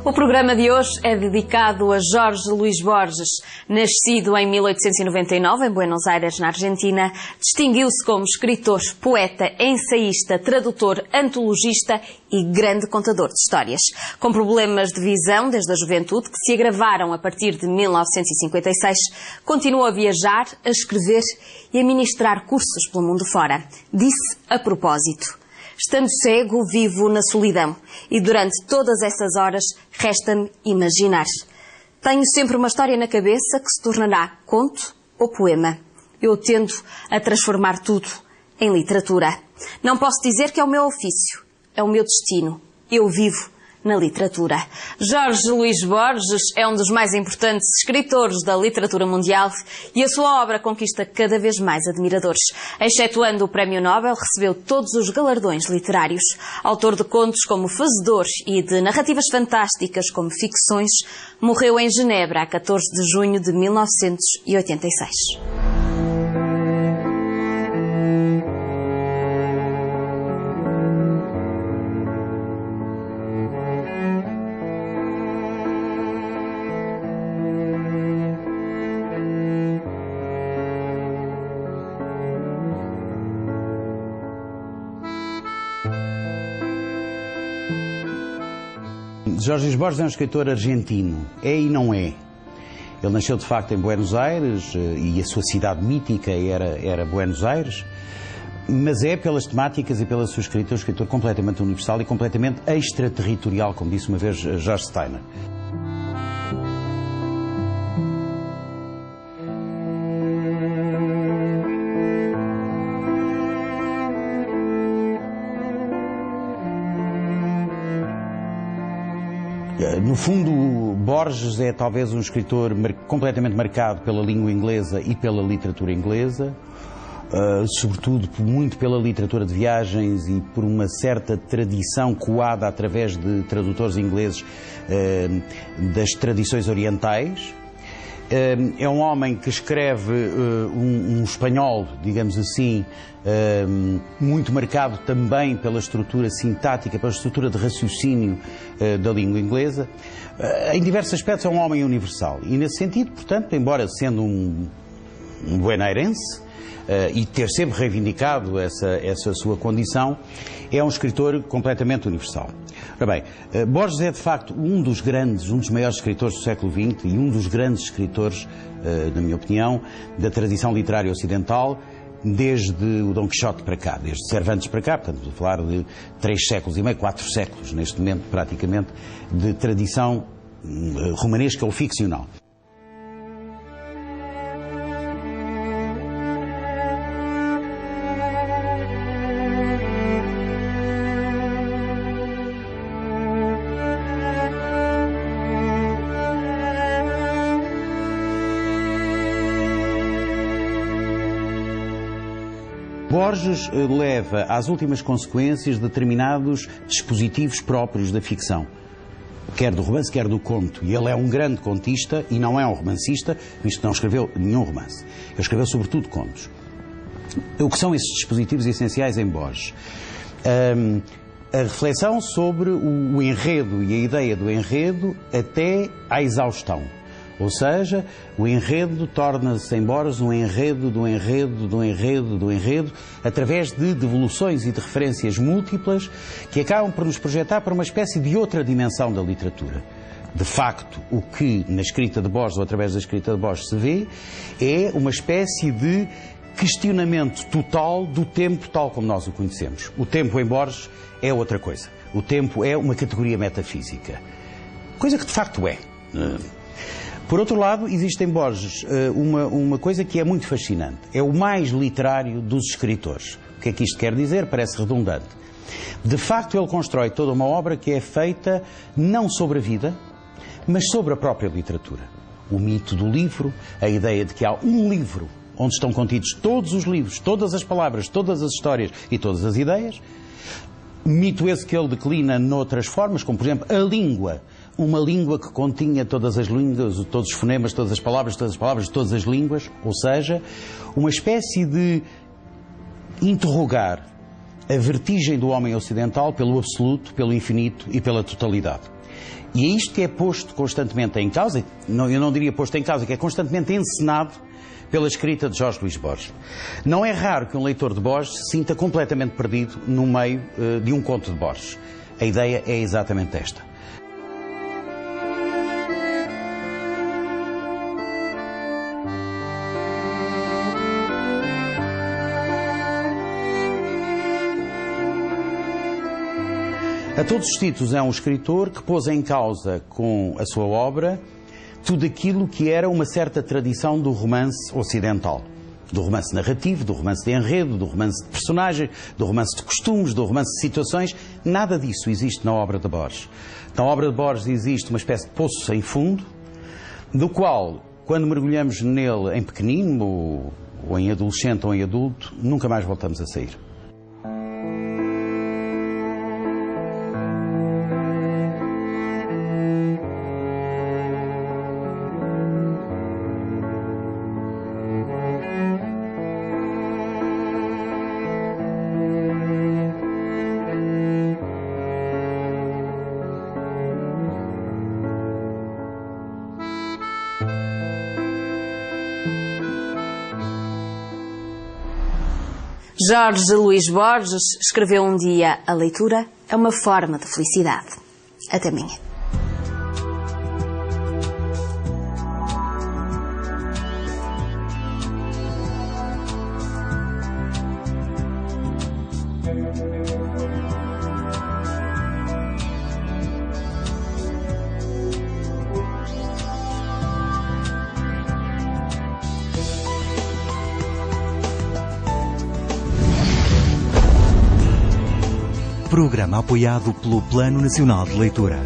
O programa de hoje é dedicado a Jorge Luís Borges. Nascido em 1899 em Buenos Aires, na Argentina, distinguiu-se como escritor, poeta, ensaísta, tradutor, antologista e grande contador de histórias. Com problemas de visão desde a juventude, que se agravaram a partir de 1956, continuou a viajar, a escrever e a ministrar cursos pelo mundo fora. Disse a propósito: estando cego, vivo na solidão e durante todas essas horas resta-me imaginar. Tenho sempre uma história na cabeça que se tornará conto ou poema. Eu tendo a transformar tudo em literatura. Não posso dizer que é o meu ofício, é o meu destino. Eu vivo na literatura. Jorge Luís Borges é um dos mais importantes escritores da literatura mundial e a sua obra conquista cada vez mais admiradores. Excetuando o Prémio Nobel, recebeu todos os galardões literários. Autor de contos como Fazedor e de narrativas fantásticas como Ficções, morreu em Genebra a 14 de junho de 1986. Jorge Luís Borges é um escritor argentino. É e não é. Ele nasceu de facto em Buenos Aires e a sua cidade mítica era Buenos Aires, mas é pelas temáticas e pela sua escrita um escritor completamente universal e completamente extraterritorial, como disse uma vez George Steiner. No fundo, Borges é talvez um escritor completamente marcado pela língua inglesa e pela literatura inglesa, sobretudo muito pela literatura de viagens e por uma certa tradição coada através de tradutores ingleses das tradições orientais. É um homem que escreve um espanhol, digamos assim, muito marcado também pela estrutura sintática, pela estrutura de raciocínio da língua inglesa. Em diversos aspectos é um homem universal e nesse sentido, portanto, embora sendo um buenairense e ter sempre reivindicado essa sua condição, é um escritor completamente universal. Ora bem, Borges é de facto um dos maiores escritores do século XX e um dos grandes escritores, na minha opinião, da tradição literária ocidental, desde o Dom Quixote para cá, desde Cervantes para cá, portanto, vou falar de 3 séculos e meio, 4 séculos, neste momento, praticamente, de tradição romanesca ou ficcional. Borges leva às últimas consequências determinados dispositivos próprios da ficção, quer do romance, quer do conto. E ele é um grande contista e não é um romancista, visto que não escreveu nenhum romance. Ele escreveu sobretudo contos. O que são esses dispositivos essenciais em Borges? A reflexão sobre o enredo e a ideia do enredo até à exaustão. Ou seja, o enredo torna-se em Borges um enredo do enredo, do enredo, do enredo, através de devoluções e de referências múltiplas que acabam por nos projetar para uma espécie de outra dimensão da literatura. De facto, o que na escrita de Borges ou através da escrita de Borges se vê é uma espécie de questionamento total do tempo tal como nós o conhecemos. O tempo em Borges é outra coisa. O tempo é uma categoria metafísica. Coisa que de facto é. Por outro lado, existe em Borges uma coisa que é muito fascinante. É o mais literário dos escritores. O que é que isto quer dizer? Parece redundante. De facto, ele constrói toda uma obra que é feita não sobre a vida, mas sobre a própria literatura. O mito do livro, a ideia de que há um livro onde estão contidos todos os livros, todas as palavras, todas as histórias e todas as ideias. Mito esse que ele declina noutras formas, como por exemplo a língua. Uma língua que continha todas as línguas, todos os fonemas, todas as palavras de todas as línguas, ou seja, uma espécie de interrogar a vertigem do homem ocidental pelo absoluto, pelo infinito e pela totalidade. E é isto que é posto constantemente em causa, eu não diria posto em causa, que é constantemente encenado pela escrita de Jorge Luís Borges. Não é raro que um leitor de Borges se sinta completamente perdido no meio de um conto de Borges. A ideia é exatamente esta. A todos os títulos é um escritor que pôs em causa com a sua obra tudo aquilo que era uma certa tradição do romance ocidental. Do romance narrativo, do romance de enredo, do romance de personagens, do romance de costumes, do romance de situações. Nada disso existe na obra de Borges. Na obra de Borges existe uma espécie de poço sem fundo, do qual, quando mergulhamos nele em pequenino, ou em adolescente ou em adulto, nunca mais voltamos a sair. Jorge Luís Borges escreveu um dia: a leitura é uma forma de felicidade. Até amanhã. Programa apoiado pelo Plano Nacional de Leitura.